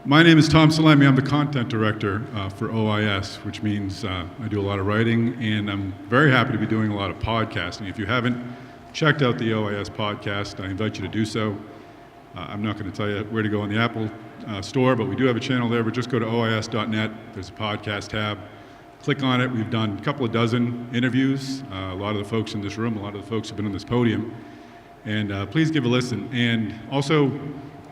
My name is Tom Salemi. I'm the content director for OIS, which means I do a lot of writing, and I'm very happy to be doing a lot of podcasting. If you haven't checked out the OIS podcast, I invite you to do so. I'm not going to tell you where to go on the Apple store, but we do have a channel there, but just go to ois.net. There's a podcast tab. Click on it. We've done a couple of dozen interviews. A lot of the folks in this room, a lot of the folks have been on this podium. And please give a listen. And also,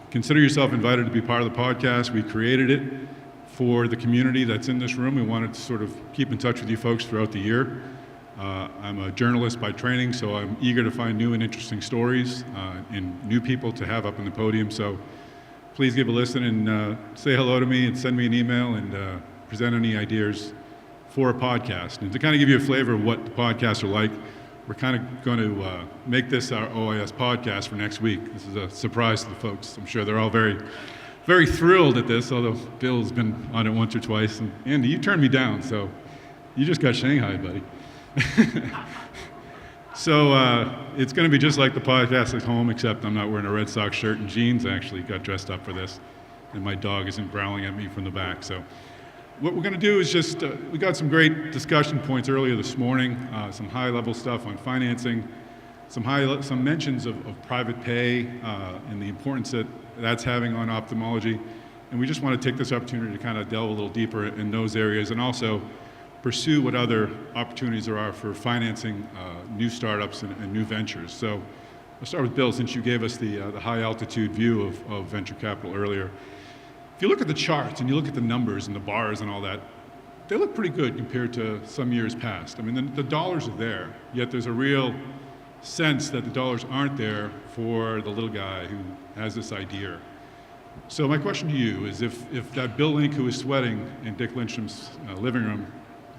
consider yourself invited to be part of the podcast. We created it for the community that's in this room. We wanted to sort of keep in touch with you folks throughout the year. I'm a journalist by training, so I'm eager to find new and interesting stories and new people to have up on the podium. So please give a listen and say hello to me and send me an email and present any ideas for a podcast. And to kind of give you a flavor of what the podcasts are like, we're kind of going to make this our OIS podcast for next week. This is a surprise to the folks. I'm sure they're all very, very thrilled at this, although Bill's been on it once or twice. And Andy, you turned me down, so you just got Shanghai, buddy. So it's going to be just like the podcast at home, except I'm not wearing a Red Sox shirt and jeans. I actually got dressed up for this, and my dog isn't growling at me from the back. So what we're going to do is just, we got some great discussion points earlier this morning, some high-level stuff on financing, some mentions of private pay and the importance that that's having on ophthalmology. And we just want to take this opportunity to kind of delve a little deeper in those areas and also pursue what other opportunities there are for financing new startups and new ventures. So I'll start with Bill, since you gave us the high-altitude view of venture capital earlier. If you look at the charts and you look at the numbers and the bars and all that, they look pretty good compared to some years past. I mean, the dollars are there, yet there's a real sense that the dollars aren't there for the little guy who has this idea. So my question to you is, if that Bill Link who was sweating in Dick Lindstrom's living room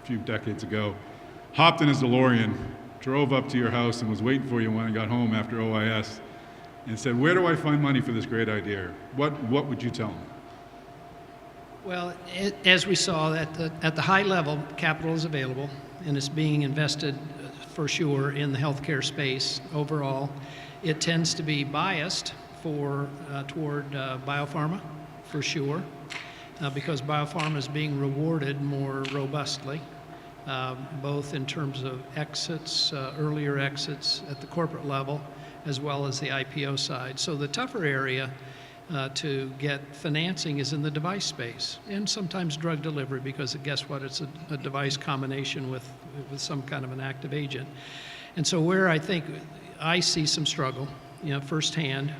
a few decades ago hopped in his DeLorean, drove up to your house and was waiting for you when he got home after OIS and said, where do I find money for this great idea? What would you tell him? Well, as we saw, at the high level, capital is available, and it's being invested for sure in the healthcare space overall. It tends to be biased toward biopharma, for sure, because biopharma is being rewarded more robustly, both in terms of exits, earlier exits at the corporate level, as well as the IPO side. So the tougher area to get financing is in the device space, and sometimes drug delivery, because guess what, it's a device combination with some kind of an active agent. And so where I think I see some struggle, firsthand,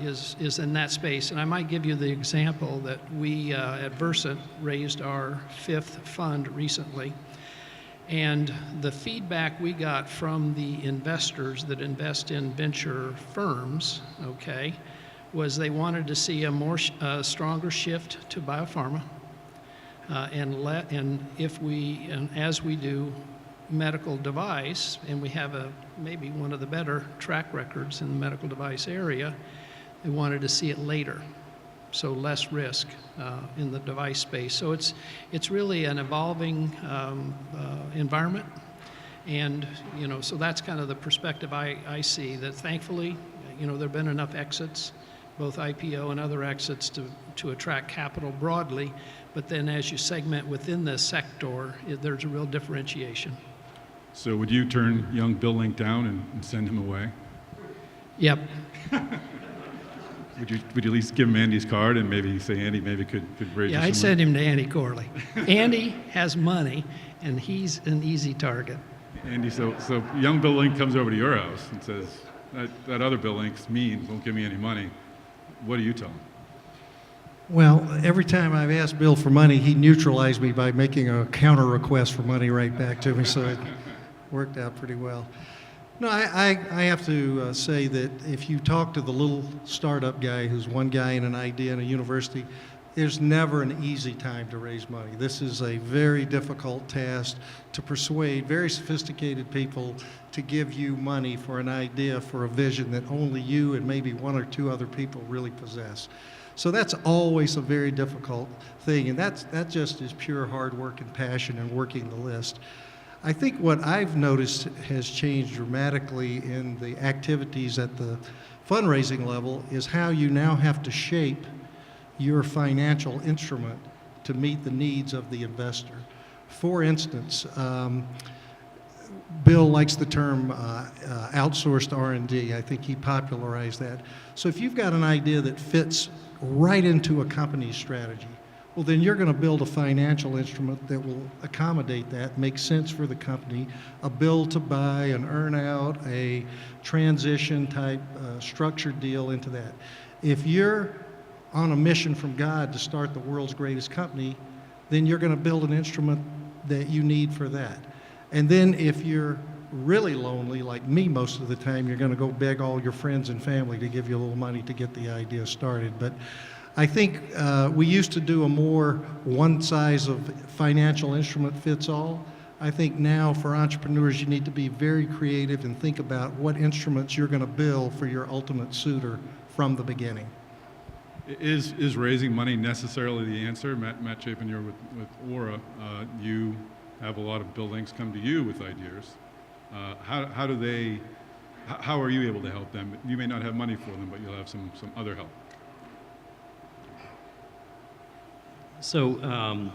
is in that space. And I might give you the example that we at Versant raised our 5th fund recently, and the feedback we got from the investors that invest in venture firms, okay, was they wanted to see a more stronger shift to biopharma, and as we do medical device, and we have maybe one of the better track records in the medical device area, they wanted to see it later, so less risk in the device space. So it's really an evolving environment, and so that's kind of the perspective I see. That thankfully, there've been enough exits, both IPO and other exits, to attract capital broadly, but then as you segment within the sector, there's a real differentiation. So would you turn young Bill Link down and send him away? Yep. Would you at least give him Andy's card and maybe say Andy maybe could raise you some I'd send him to Andy Corley. Andy has money, and he's an easy target. Andy, so young Bill Link comes over to your house and says, that other Bill Link's mean, won't give me any money. What do you tell him? Well, every time I've asked Bill for money, he neutralized me by making a counter request for money right back to me, so it worked out pretty well. No, I have to say that if you talk to the little startup guy who's one guy in an idea in a university, there's never an easy time to raise money. This is a very difficult task to persuade very sophisticated people to give you money for an idea, for a vision that only you and maybe one or two other people really possess. So that's always a very difficult thing, and that just is pure hard work and passion and working the list. I think what I've noticed has changed dramatically in the activities at the fundraising level is how you now have to shape your financial instrument to meet the needs of the investor. For instance, Bill likes the term outsourced R&D. I think he popularized that. So if you've got an idea that fits right into a company's strategy, well, then you're going to build a financial instrument that will accommodate that, make sense for the company, a build to buy, an earn out, a transition type structured deal into that. If you're on a mission from God to start the world's greatest company, then you're going to build an instrument that you need for that. And then if you're really lonely, like me most of the time, you're going to go beg all your friends and family to give you a little money to get the idea started. But I think we used to do a more one size of financial instrument fits all. I think now for entrepreneurs, you need to be very creative and think about what instruments you're going to build for your ultimate suitor from the beginning. Is raising money necessarily the answer? Matt Chapin, you're with Aura. You have a lot of buildings come to you with ideas. How are you able to help them? You may not have money for them, but you'll have some other help. So,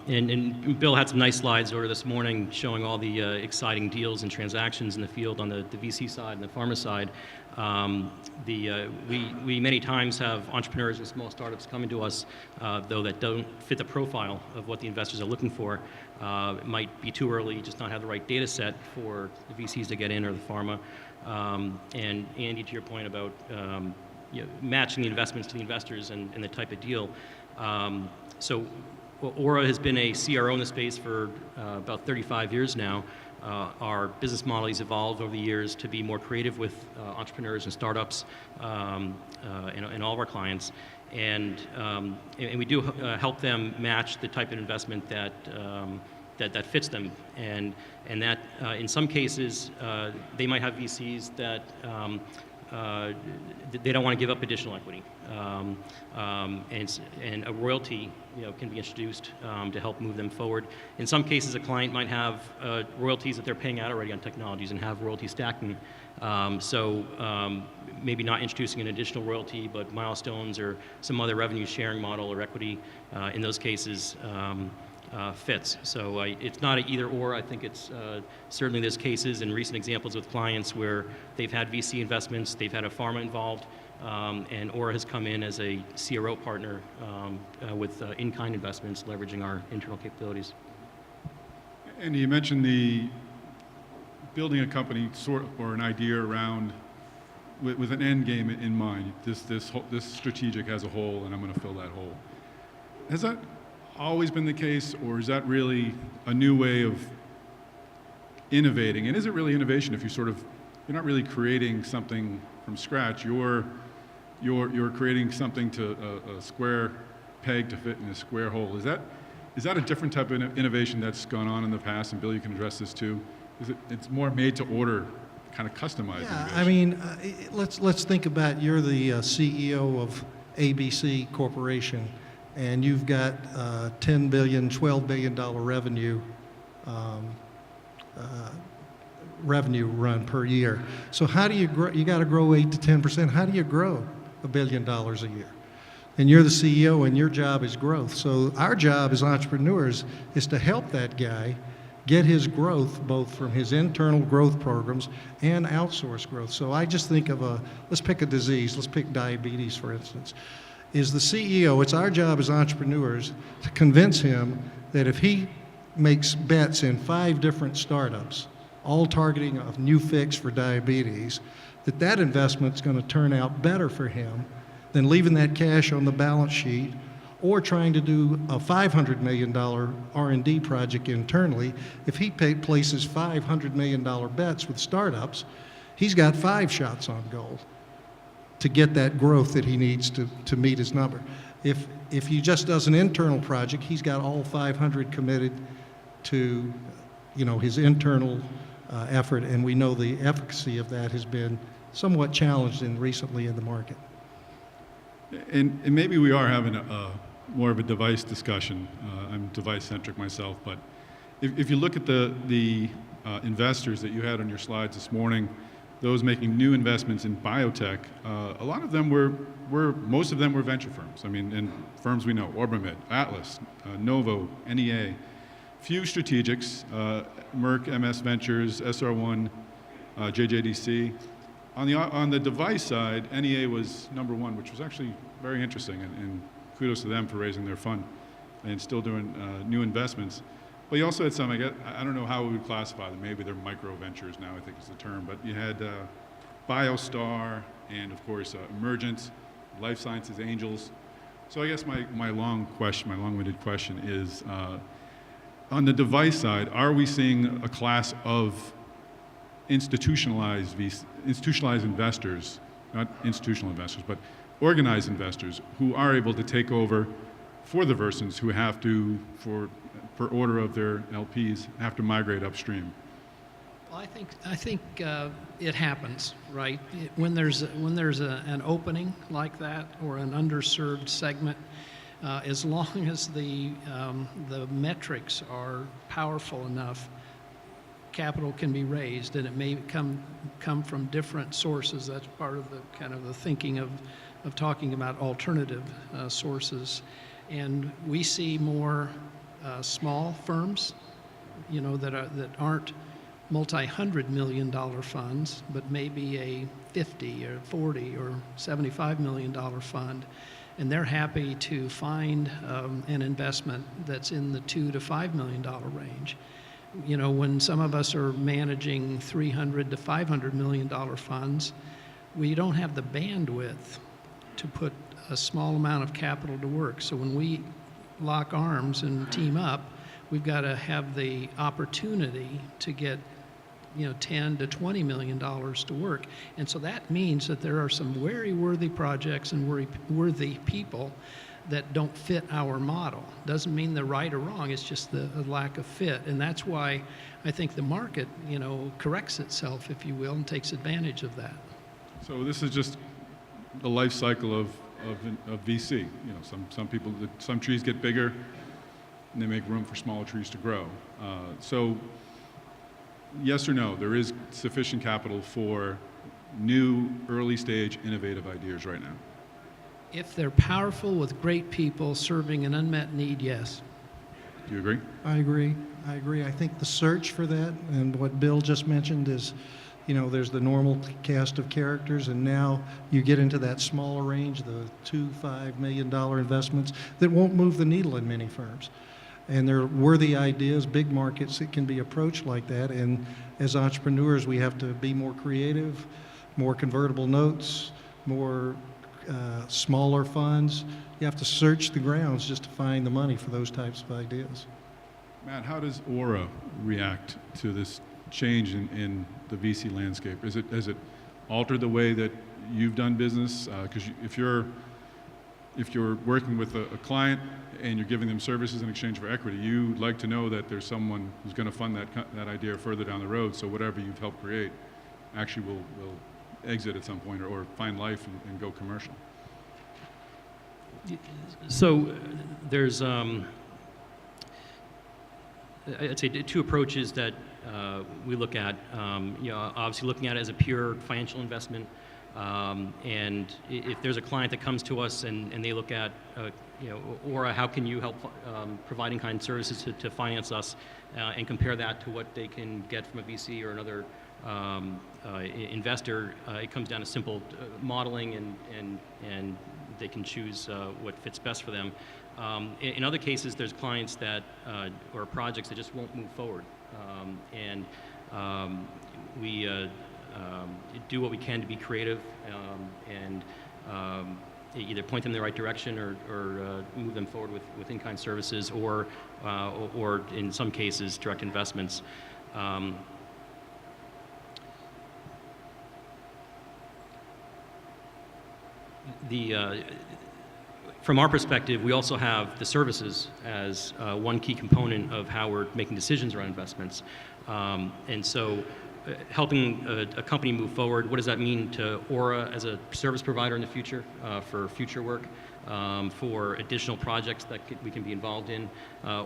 and Bill had some nice slides over this morning showing all the exciting deals and transactions in the field on the VC side and the pharma side. We many times have entrepreneurs and small startups coming to us, though, that don't fit the profile of what the investors are looking for. It might be too early, just not have the right data set for the VCs to get in or the pharma. And Andy, to your point about matching the investments to the investors and the type of deal. So Aura has been a CRO in the space for about 35 years now. Our business model has evolved over the years to be more creative with entrepreneurs and startups and all of our clients. And we do help them match the type of investment that fits them. And that in some cases, they might have VCs that they don't want to give up additional equity. And a royalty can be introduced to help move them forward. In some cases, a client might have royalties that they're paying out already on technologies and have royalty stacking. Maybe not introducing an additional royalty, but milestones or some other revenue sharing model or equity in those cases fits. So it's not an either or. I think it's certainly there's cases and recent examples with clients where they've had VC investments, they've had a pharma involved, and Aura has come in as a CRO partner with in-kind investments, leveraging our internal capabilities. And you mentioned the building a company or an idea around with an end game in mind. This strategic has a hole, and I'm going to fill that hole. Has that always been the case, or is that really a new way of innovating? And is it really innovation if you're not really creating something from scratch? You're creating something to a square peg to fit in a square hole. Is that a different type of innovation that's gone on in the past? And Bill, you can address this too. It's more made to order, kind of customized innovation? I mean, let's think about you're the CEO of ABC Corporation, and you've got $10 billion, $12 billion revenue run per year. So how do you grow? You got to grow 8 to 10%. How do you grow $1 billion a year? And you're the CEO, and your job is growth. So our job as entrepreneurs is to help that guy get his growth both from his internal growth programs and outsource growth. So I just think of let's pick a disease. Let's pick diabetes, for instance. Is the CEO, it's our job as entrepreneurs to convince him that if he makes bets in 5 different startups, all targeting a new fix for diabetes, that investment's going to turn out better for him than leaving that cash on the balance sheet or trying to do a $500 million R&D project internally. If he places $500 million bets with startups, he's got 5 shots on goal to get that growth that he needs to meet his number. If he just does an internal project, he's got all 500 committed to his internal effort, and we know the efficacy of that has been somewhat challenged recently in the market. And maybe we are having more of a device discussion. I'm device-centric myself, but if you look at the investors that you had on your slides this morning, those making new investments in biotech, a lot of them most of them were venture firms. I mean, and firms we know, Orbimed, Atlas, Novo, NEA. Few strategics, Merck, MS Ventures, SR1, JJDC. On the device side, NEA was #1, which was actually very interesting, and kudos to them for raising their fund and still doing new investments. But you also had some, I don't know how we would classify them. Maybe they're micro ventures now, I think is the term. But you had BioStar and, of course, Emergent, Life Sciences Angels. So I guess my long-winded question is, on the device side, are we seeing a class of institutionalized investors, not institutional investors, but organized investors who are able to take over for the Versants who have to, per order of their LPs, have to migrate upstream? Well, I think it happens, right? When there's an opening like that or an underserved segment, as long as the metrics are powerful enough, capital can be raised, and it may come from different sources. That's part of the kind of the thinking of talking about alternative sources. And we see more small firms, that aren't multi-$100 million funds, but maybe a $50 or $40 or $75 million fund, and they're happy to find an investment that's in the $2 to $5 million range. When some of us are managing $300 to $500 million funds, we don't have the bandwidth to put a small amount of capital to work. So when we lock arms and team up, we've got to have the opportunity to get $10 to $20 million to work. And so that means that there are some very worthy projects and worthy people that don't fit our model. Doesn't mean they're right or wrong, it's just the lack of fit. And that's why I think the market, corrects itself, if you will, and takes advantage of that. So this is just the life cycle of VC. Some trees get bigger and they make room for smaller trees to grow. So yes or no, there is sufficient capital for new early stage innovative ideas right now? If they're powerful with great people serving an unmet need, yes. Do you agree? I agree. I think the search for that, and what Bill just mentioned is, there's the normal cast of characters, and now you get into that smaller range, the $2-5 million investments that won't move the needle in many firms. And they're worthy ideas, big markets that can be approached like that. And as entrepreneurs, we have to be more creative, more convertible notes, more smaller funds. You have to search the grounds just to find the money for those types of ideas. Matt, how does Aura react to this change in the VC landscape? Has it altered the way that you've done business? Because if you're working with a client and you're giving them services in exchange for equity, you'd like to know that there's someone who's going to fund that idea further down the road, so whatever you've helped create actually will exit at some point or find life and go commercial. So there's, I'd say, two approaches that we look at. Obviously looking at it as a pure financial investment. And if there's a client that comes to us and they look at, Aura, how can you help provide in-kind services to finance us, and compare that to what they can get from a VC or another investor, it comes down to simple modeling and they can choose what fits best for them. In other cases, there's clients that, or projects that just won't move forward. We do what we can to be creative and either point them in the right direction or move them forward with in-kind services or in some cases, direct investments. From our perspective, we also have the services as one key component of how we're making decisions around investments. And so helping a company move forward. What does that mean to Aura as a service provider in the future for future work, for additional projects that we can be involved in,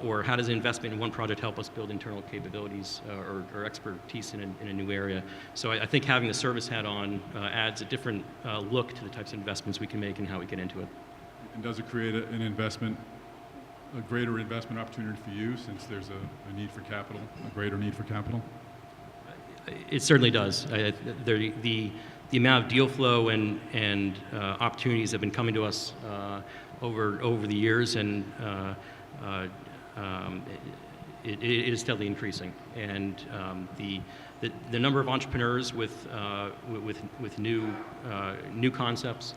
or how does an investment in one project help us build internal capabilities or expertise in a new area? So I think having the service hat on adds a different look to the types of investments we can make and how we get into it. And does it create an investment, a greater investment opportunity for you since there's a need for capital, a greater need for capital? It certainly does. The amount of deal flow and opportunities have been coming to us over the years, and it is steadily increasing. And the number of entrepreneurs with new concepts,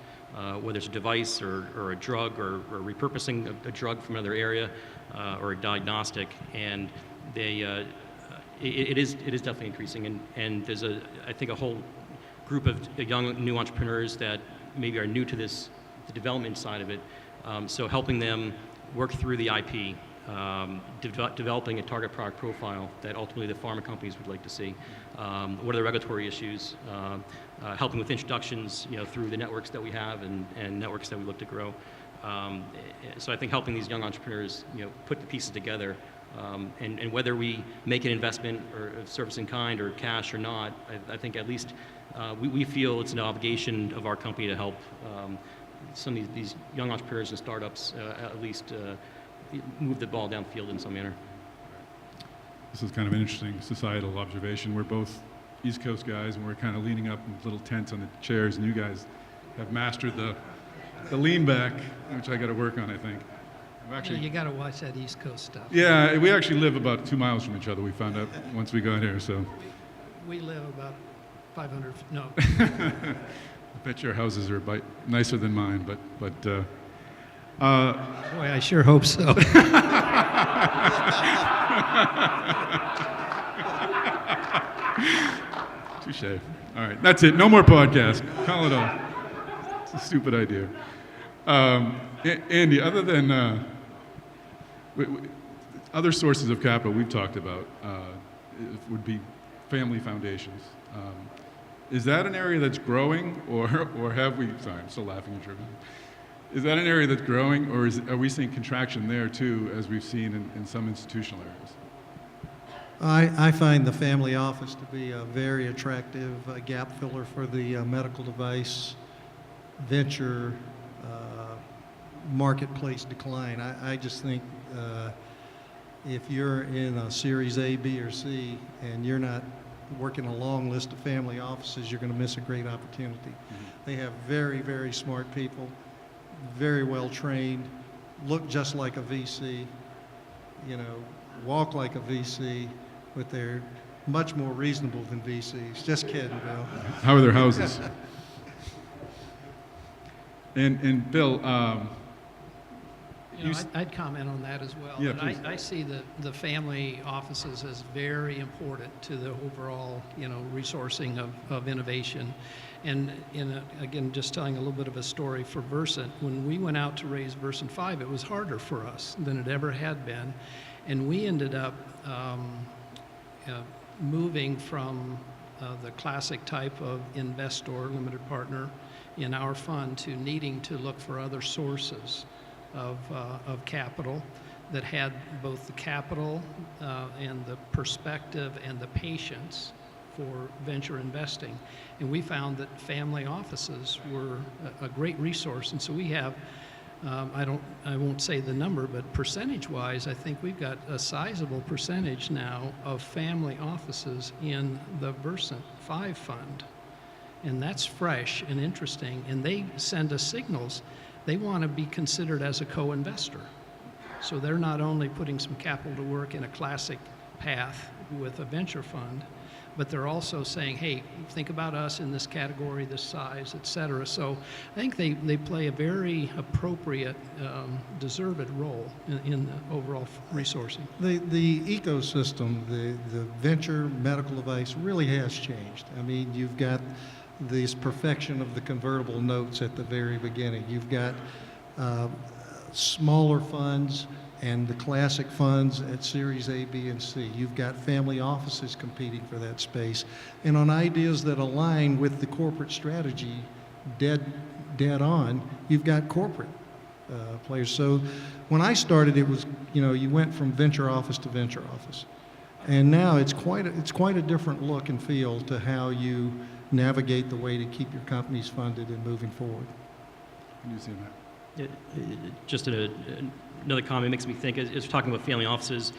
whether it's a device or a drug or repurposing a drug from another area or a diagnostic, and it is definitely increasing. And there's I think a whole group of young new entrepreneurs that maybe are new to the development side of it. So helping them work through the IP, developing a target product profile that ultimately the pharma companies would like to see. What are the regulatory issues? Helping with introductions, through the networks that we have and networks that we look to grow. So I think helping these young entrepreneurs, put the pieces together, and whether we make an investment or a service in kind or cash or not, I think at least we feel it's an obligation of our company to help some of these young entrepreneurs and startups at least move the ball downfield in some manner. This is kind of an interesting societal observation. We're both East Coast guys, and we're kind of leaning up in little tents on the chairs, and you guys have mastered the lean back, which I got to work on, I think. You got to watch that East Coast stuff. Yeah, we actually live about 2 miles from each other, we found out once we got here, so. We live about 500, no. I bet your houses are nicer than mine, but Boy, I sure hope so. touche. All right, that's it. No more podcast. Call it off. It's a stupid idea. Andy, other than other sources of capital we've talked about would be family foundations. Is that an area that's growing, or have we? Sorry, I'm still laughing at you. Is that an area that's growing, or are we seeing contraction there too, as we've seen in some institutional areas? I find the family office to be a very attractive gap filler for the medical device venture marketplace decline. I just think if you're in a Series A, B, or C, and you're not working a long list of family offices, you're going to miss a great opportunity. Mm-hmm. They have very, very smart people, very well trained, look just like a VC, walk like a VC, but they're much more reasonable than VCs. Just kidding, Bill. How are their houses? And Bill, I'd comment on that as well. Yeah, please. I see the family offices as very important to the overall, resourcing of innovation. And again, just telling a little bit of a story for Versant, when we went out to raise Versant 5, it was harder for us than it ever had been. And we ended up moving from the classic type of investor, limited partner in our fund, to needing to look for other sources of capital that had both the capital and the perspective and the patience for venture investing. And we found that family offices were a great resource. And so we have, I won't say the number, but percentage-wise, I think we've got a sizable percentage now of family offices in the Versant 5 fund. And that's fresh and interesting. And they send us signals. They want to be considered as a co-investor. So they're not only putting some capital to work in a classic path with a venture fund, but they're also saying, hey, think about us in this category, this size, et cetera. So I think they play a very appropriate, deserved role in the overall resourcing. The ecosystem, the venture medical device really has changed. I mean, you've got this perfection of the convertible notes at the very beginning. You've got smaller funds and the classic funds at Series A, B, and C. You've got family offices competing for that space. And on ideas that align with the corporate strategy dead on, you've got corporate players. So when I started, it was, you went from venture office to venture office. And now it's quite a different look and feel to how you navigate the way to keep your companies funded and moving forward. Can you see that? Just another comment makes me think, as we're talking about family offices,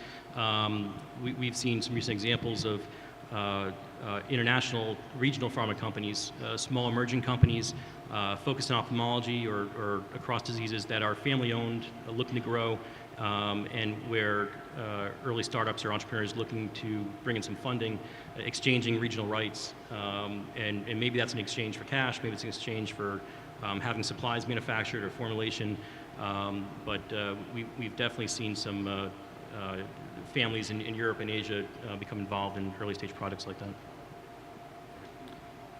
we've seen some recent examples of international regional pharma companies, small emerging companies focused on ophthalmology or across diseases that are family-owned, looking to grow, and where early startups or entrepreneurs looking to bring in some funding, exchanging regional rights, and maybe that's an exchange for cash, maybe it's an exchange for having supplies manufactured or formulation, but we've definitely seen some families in Europe and Asia become involved in early stage projects like that.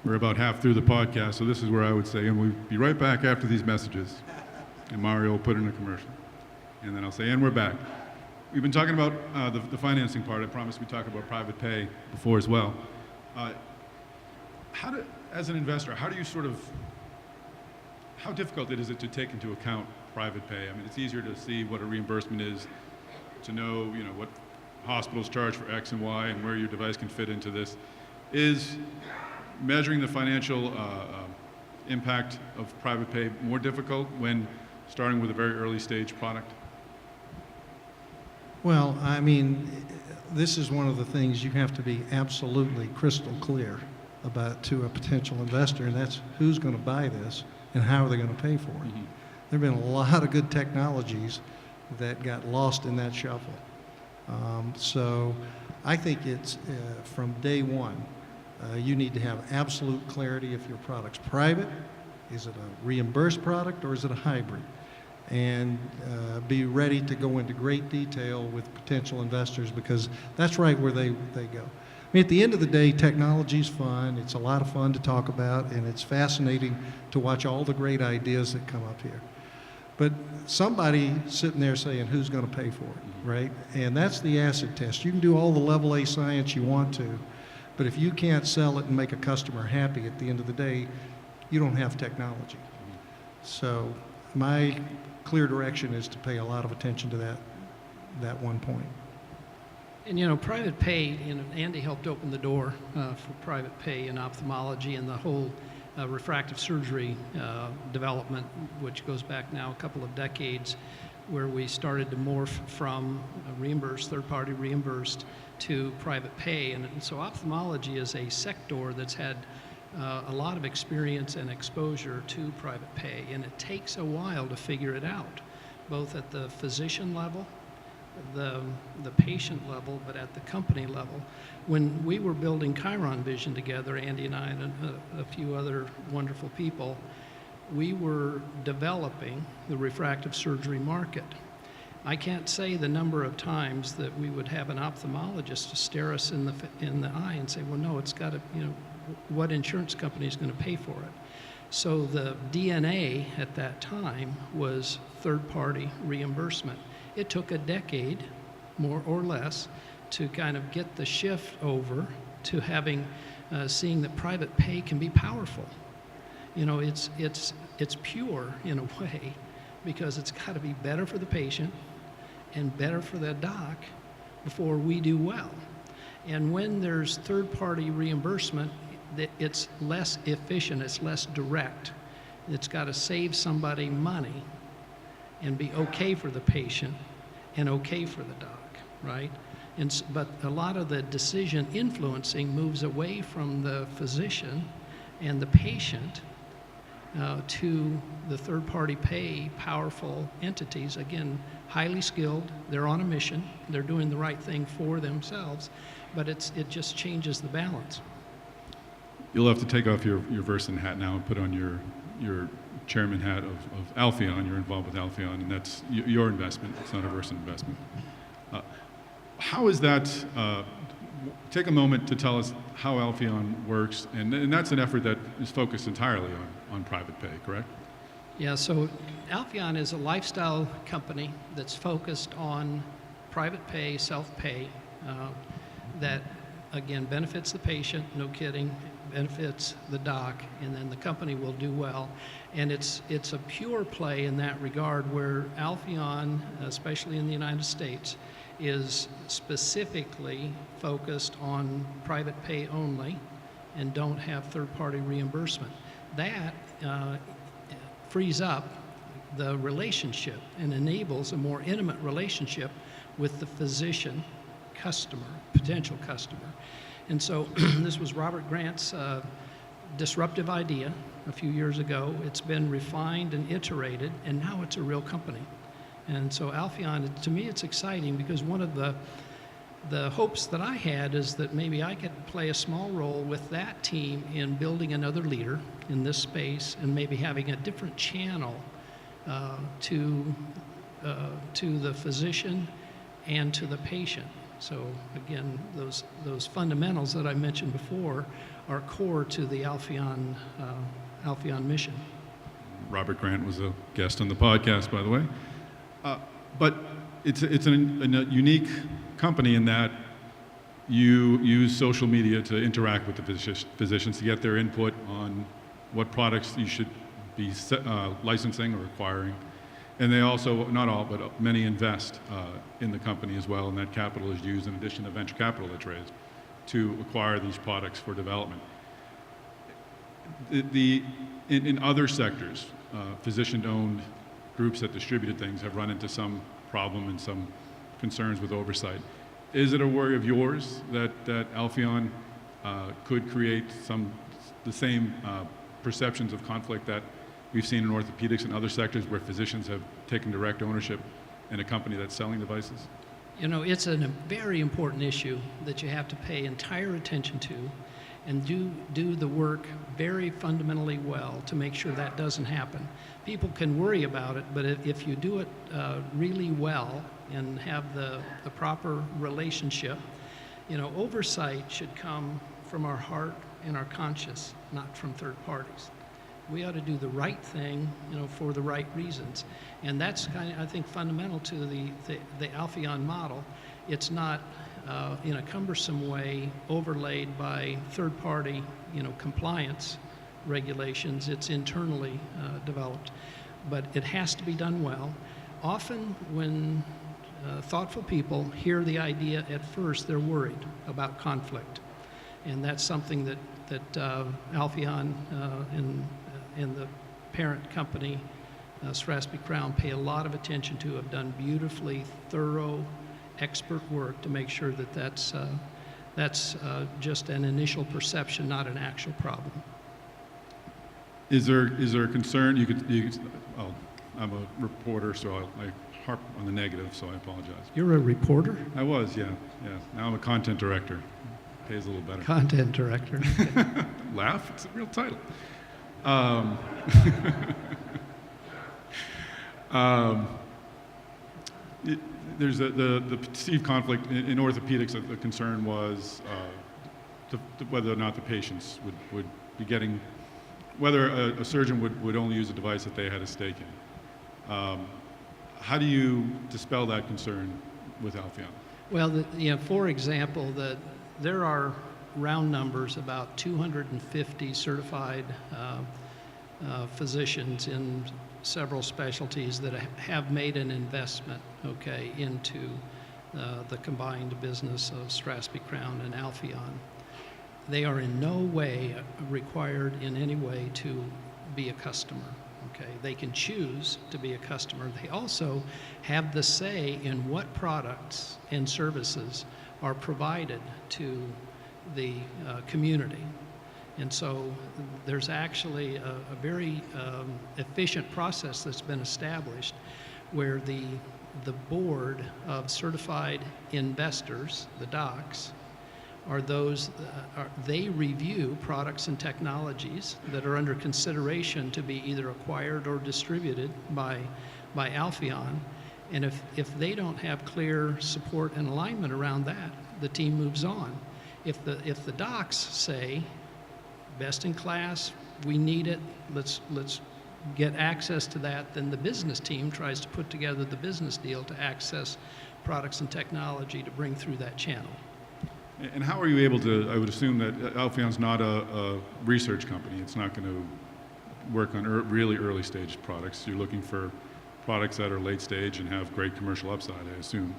We're about half through the podcast, so this is where I would say, and we'll be right back after these messages. And Mario will put in a commercial. And then I'll say, and we're back. We've been talking about the financing part. I promised we'd talk about private pay before as well. As an investor, how difficult is it to take into account private pay? I mean, it's easier to see what a reimbursement is, to know, what hospitals charge for X and Y and where your device can fit into this. Is measuring the financial impact of private pay more difficult when starting with a very early stage product? Well, I mean, this is one of the things you have to be absolutely crystal clear about to a potential investor, and that's who's going to buy this and how are they going to pay for it. Mm-hmm. There have been a lot of good technologies that got lost in that shuffle. So I think it's from day one, you need to have absolute clarity if your product's private, is it a reimbursed product, or is it a hybrid? And be ready to go into great detail with potential investors, because that's right where they go. I mean, at the end of the day, technology's fun. It's a lot of fun to talk about, and it's fascinating to watch all the great ideas that come up here. But somebody sitting there saying, who's going to pay for it, right? And that's the acid test. You can do all the level A science you want to, but if you can't sell it and make a customer happy at the end of the day, you don't have technology. So my clear direction is to pay a lot of attention to that one point. And private pay, Andy helped open the door for private pay in ophthalmology and the whole refractive surgery development, which goes back now a couple of decades, where we started to morph from reimbursed, third-party reimbursed, to private pay. And so ophthalmology is a sector that's had a lot of experience and exposure to private pay, and it takes a while to figure it out, both at the physician level, the patient level, but at the company level. When we were building Chiron Vision together, Andy and I and a few other wonderful people, we were developing the refractive surgery market. I can't say the number of times that we would have an ophthalmologist to stare us in the eye and say, well, no, it's got to, what insurance company is going to pay for it? So the DNA at that time was third-party reimbursement. It took a decade, more or less, to kind of get the shift over to having, seeing that private pay can be powerful. It's pure in a way, because it's got to be better for the patient and better for the doc before we do well. And when there's third-party reimbursement, it's less efficient, it's less direct. It's got to save somebody money and be okay for the patient and okay for the doc, right? But a lot of the decision influencing moves away from the physician and the patient to the third-party pay powerful entities. Again, highly skilled, they're on a mission, they're doing the right thing for themselves, but it just changes the balance. You'll have to take off your Versant hat now and put on your chairman hat of Alpheon. You're involved with Alpheon, and that's your investment. It's not a Versant investment. How is that? Take a moment to tell us how Alpheon works, and that's an effort that is focused entirely on private pay, correct? Yeah, so Alphion is a lifestyle company that's focused on private pay, self-pay, that again benefits the patient, no kidding, benefits the doc, and then the company will do well. And it's a pure play in that regard where Alphion, especially in the United States, is specifically focused on private pay only and don't have third-party reimbursement. That frees up the relationship and enables a more intimate relationship with the physician customer, potential customer. And so this was Robert Grant's disruptive idea a few years ago. It's been refined and iterated, and now it's a real company. And so Alphion, to me, it's exciting because one of the hopes that I had is that maybe I could play a small role with that team in building another leader in this space and maybe having a different channel to the physician and to the patient. So again, those fundamentals that I mentioned before are core to the Alphion mission. Robert Grant was a guest on the podcast, by the way. But it's a unique company in that you use social media to interact with the physicians to get their input on what products you should be licensing or acquiring. And they also, not all, but many invest in the company as well, and that capital is used in addition to venture capital that's raised to acquire these products for development. In other sectors, physician-owned groups that distributed things have run into some problem and some concerns with oversight. Is it a worry of yours that Alphion could create the same perceptions of conflict that we've seen in orthopedics and other sectors where physicians have taken direct ownership in a company that's selling devices? You know, it's a very important issue that you have to pay entire attention to and do the work very fundamentally well to make sure that doesn't happen. People can worry about it, but if you do it really well and have the proper relationship, you know, oversight should come from our heart and our conscience, not from third parties. We ought to do the right thing, you know, for the right reasons. And that's kind of, I think, fundamental to the Alphion model. It's not in a cumbersome way overlaid by third-party, you know, compliance regulations. It's internally developed, but it has to be done well. Often when thoughtful people hear the idea at first, they're worried about conflict. And that's something that Alphion and the parent company, Strasby Crown, pay a lot of attention to, have done beautifully thorough, expert work to make sure that that's just an initial perception, not an actual problem. Is there a concern? I'm a reporter, so I harp on the negative, so I apologize. You're a reporter? I was, yeah. Now I'm a content director. Pays a little better. Content director. Laugh, it's a real title. There's the perceived conflict in orthopedics. The concern was whether or not the patients would be getting, whether a surgeon would only use a device that they had a stake in. How do you dispel that concern with Alphion? Well, for example, there are round numbers about 250 certified physicians in several specialties that have made an investment, into the combined business of Strasby Crown and Alphion. They are in no way required in any way to be a customer. They can choose to be a customer. They also have the say in what products and services are provided to the community. And so there's actually a very efficient process that's been established where the board of certified investors, the docs, are those, they review products and technologies that are under consideration to be either acquired or distributed by Alphion. And if they don't have clear support and alignment around that, the team moves on. If the docs say, best in class, we need it, let's get access to that, then the business team tries to put together the business deal to access products and technology to bring through that channel. And how are you able to, I would assume that Alphion's not a research company. It's not going to work on really early stage products. You're looking for products that are late stage and have great commercial upside, I assume.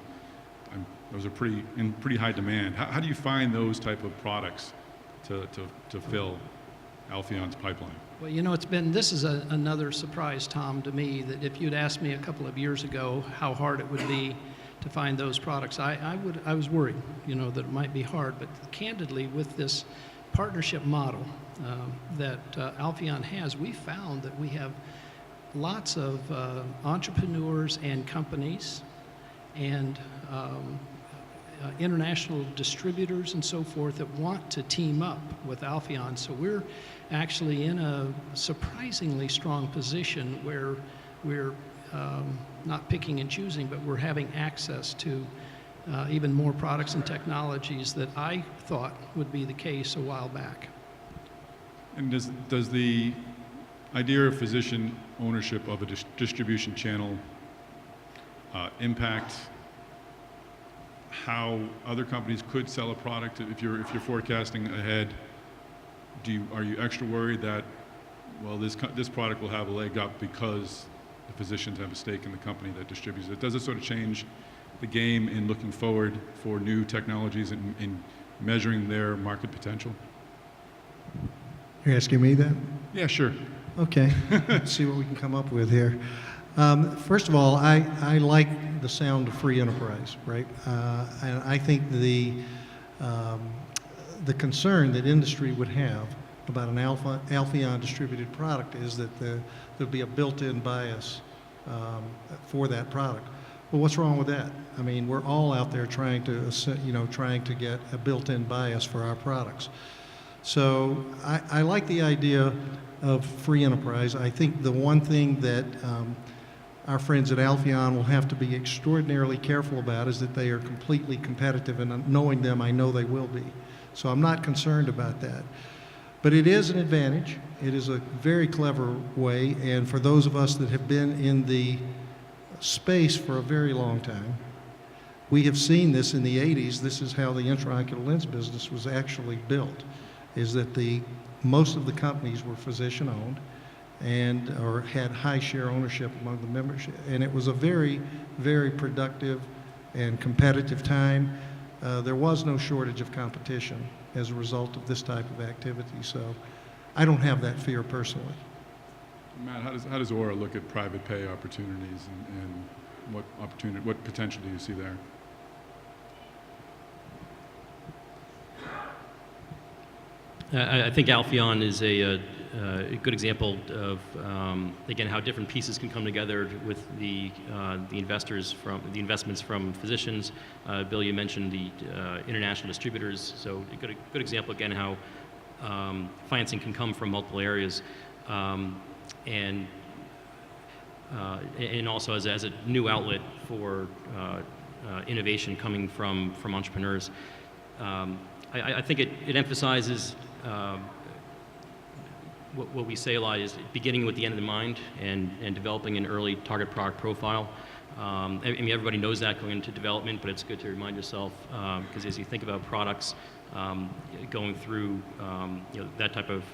Those are in pretty high demand. How do you find those type of products to fill Alphion's pipeline? Well, you know, this is another surprise, Tom, to me, that if you'd asked me a couple of years ago how hard it would be to find those products, I was worried, you know, that it might be hard. But candidly, with this partnership model that Alphion has, we found that we have lots of entrepreneurs and companies and international distributors and so forth that want to team up with Alphion. So we're actually in a surprisingly strong position where we're not picking and choosing, but we're having access to even more products and technologies that I thought would be the case a while back. And does the idea of physician ownership of a distribution channel impact how other companies could sell a product? If you're forecasting ahead, are you extra worried that, well, this product will have a leg up because the physicians have a stake in the company that distributes it? Does it sort of change the game in looking forward for new technologies and in measuring their market potential? You're asking me that? Yeah, sure. Okay, let's see what we can come up with here. First of all, I like the sound of free enterprise, right? And I think the concern that industry would have about an Alphion distributed product is that there'll be a built-in bias for that product. Well, what's wrong with that? I mean, we're all out there trying to get a built-in bias for our products. So I like the idea of free enterprise. I think the one thing that our friends at Alphion will have to be extraordinarily careful about is that they are completely competitive, and knowing them, I know they will be. So I'm not concerned about that. But it is an advantage. It is a very clever way, and for those of us that have been in the space for a very long time, we have seen this in the 80s. This is how the intraocular lens business was actually built, is that most of the companies were physician-owned or had high share ownership among the membership. And it was a very, very productive and competitive time. There was no shortage of competition as a result of this type of activity. So I don't have that fear personally. Matt, how does Aura look at private pay opportunities and what potential do you see there? I think Alphion is a good example of, again, how different pieces can come together with the investments from physicians. Bill, you mentioned the international distributors, so a good example, again, how financing can come from multiple areas, and also as a new outlet for innovation coming from entrepreneurs. I think it emphasizes what we say a lot is beginning with the end in mind and developing an early target product profile. I mean, everybody knows that going into development, but it's good to remind yourself, because as you think about products, going through that type of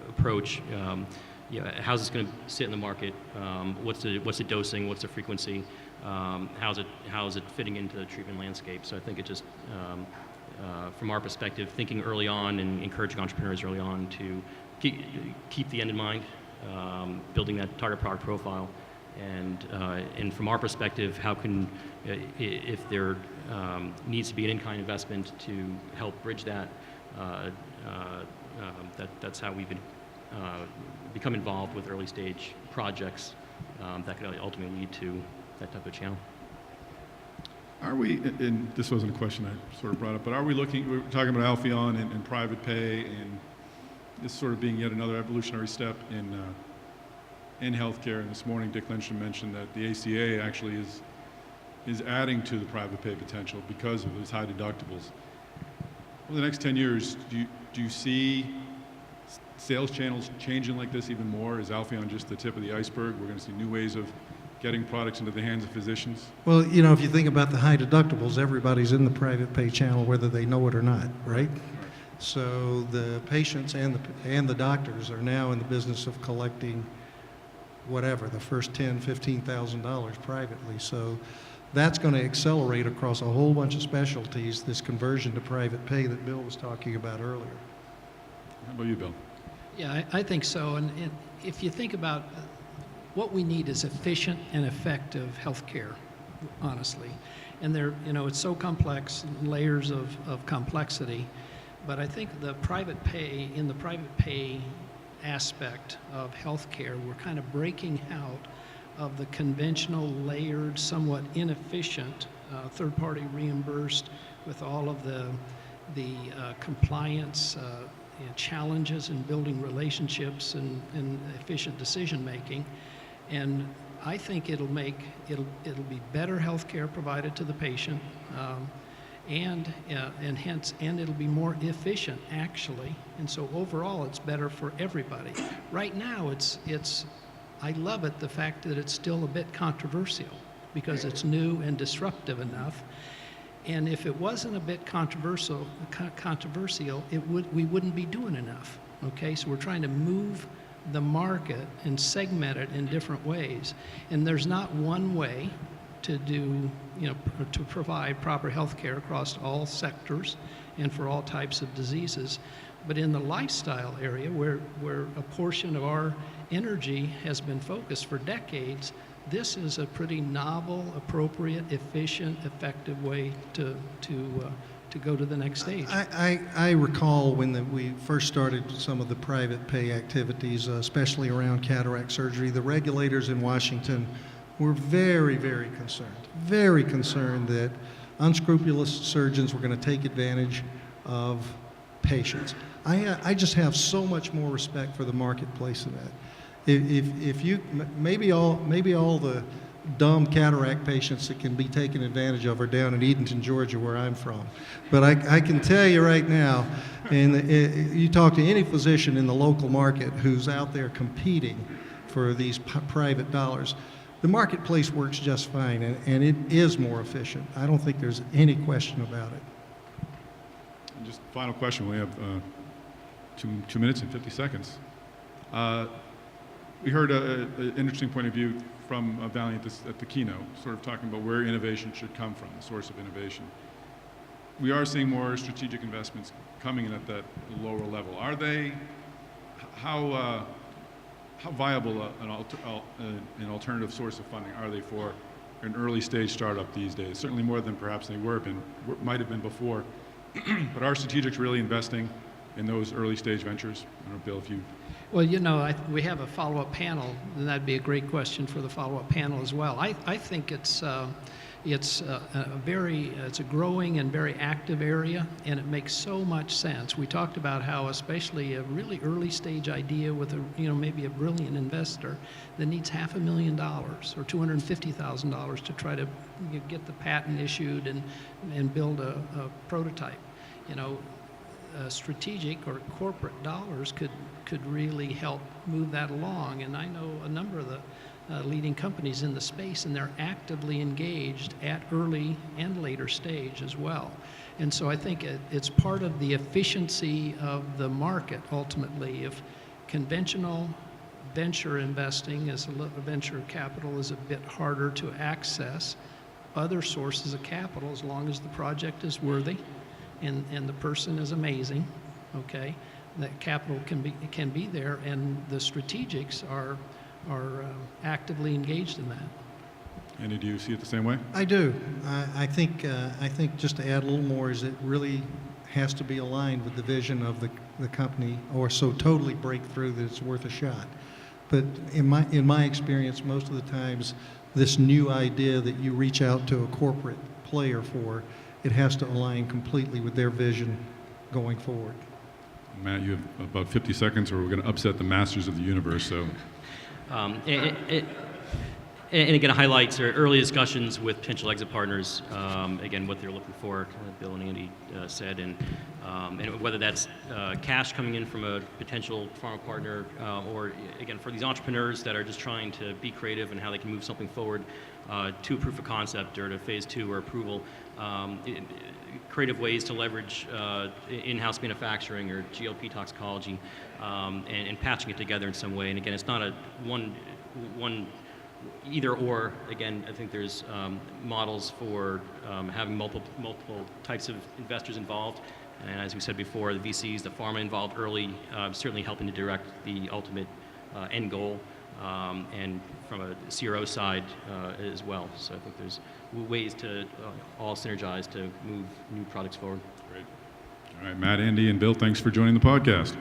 approach, how's this going to sit in the market? What's the dosing? What's the frequency? How's it fitting into the treatment landscape? So I think it just from our perspective, thinking early on and encouraging entrepreneurs early on to keep the end in mind, building that target product profile, and from our perspective, how can, if there needs to be an in-kind investment to help bridge that, that's how we've become involved with early stage projects that could ultimately lead to that type of channel. Are we, and this wasn't a question I sort of brought up, but we're talking about Alphion and private pay and this sort of being yet another evolutionary step in healthcare. And this morning, Dick Lynch mentioned that the ACA actually is adding to the private pay potential because of those high deductibles. Over the next 10 years, do you see sales channels changing like this even more? Is Alphaeon just the tip of the iceberg? We're going to see new ways of getting products into the hands of physicians? Well, if you think about the high deductibles, everybody's in the private pay channel whether they know it or not, right? So the patients and the doctors are now in the business of collecting whatever, the first $10,000, $15,000 privately. So that's going to accelerate across a whole bunch of specialties, this conversion to private pay that Bill was talking about earlier. How about you, Bill? Yeah, I think so. And if you think about what we need is efficient and effective health care, honestly. And it's so complex, layers of complexity. But I think in the private pay aspect of health care, we're kind of breaking out of the conventional, layered, somewhat inefficient, third-party reimbursed with all of the compliance challenges in building relationships and efficient decision-making. And I think it'll be better health care provided to the patient, and it'll be more efficient, actually. And so overall, it's better for everybody. Right now, I love it, the fact that it's still a bit controversial, because it's new and disruptive enough. And if it wasn't a bit controversial, we wouldn't be doing enough. Okay, so we're trying to move the market and segment it in different ways. And there's not one way to do, to provide proper health care across all sectors and for all types of diseases. But in the lifestyle area, where a portion of our energy has been focused for decades, this is a pretty novel, appropriate, efficient, effective way to go to the next stage. I recall when we first started some of the private pay activities, especially around cataract surgery, the regulators in Washington were very, very concerned that unscrupulous surgeons were going to take advantage of patients. I just have so much more respect for the marketplace than that. If you maybe all the dumb cataract patients that can be taken advantage of are down in Edenton, Georgia, where I'm from. But I can tell you right now, and you talk to any physician in the local market who's out there competing for these private dollars, the marketplace works just fine, and it is more efficient. I don't think there's any question about it. And just final question. We have 2 minutes and 50 seconds. We heard an interesting point of view from Valiant at the keynote, sort of talking about where innovation should come from, the source of innovation. We are seeing more strategic investments coming in at that lower level. Are they, how viable an alternative source of funding are they for an early stage startup these days? Certainly more than perhaps they might have been before. But are strategics really investing in those early stage ventures? I don't know, Bill, if you... Well, we have a follow-up panel, and that'd be a great question for the follow-up panel as well. I think it's a growing and very active area, and it makes so much sense. We talked about how, especially a really early stage idea with maybe a brilliant investor that needs $500,000 or $250,000 to try to get the patent issued and build a prototype. Strategic or corporate dollars could really help move that along. And I know a number of the leading companies in the space, and they're actively engaged at early and later stage as well. And so I think it's part of the efficiency of the market ultimately. If conventional venture investing venture capital is a bit harder to access, other sources of capital, as long as the project is worthy and the person is amazing, okay, that capital can be there, and the strategics are actively engaged in that. Andy, do you see it the same way? I do. I think just to add a little more is it really has to be aligned with the vision of the company, or so totally break through that it's worth a shot. But in my experience, most of the times, this new idea that you reach out to a corporate player for, it has to align completely with their vision going forward. Matt, you have about 50 seconds, or we're going to upset the masters of the universe. So, And again, it highlights our early discussions with potential exit partners, again, what they're looking for, Bill and Andy said, and whether that's cash coming in from a potential pharma partner, or again, for these entrepreneurs that are just trying to be creative and how they can move something forward to proof of concept or to phase 2 or approval. Creative ways to leverage in-house manufacturing or GLP toxicology, and patching it together in some way. And again, it's not a one either or. Again, I think there's models for having multiple types of investors involved. And as we said before, the VCs, the pharma involved early, certainly helping to direct the ultimate end goal, and from a CRO side as well. So I think there's ways to all synergize to move new products forward. Great. All right, Matt, Andy, and Bill, thanks for joining the podcast.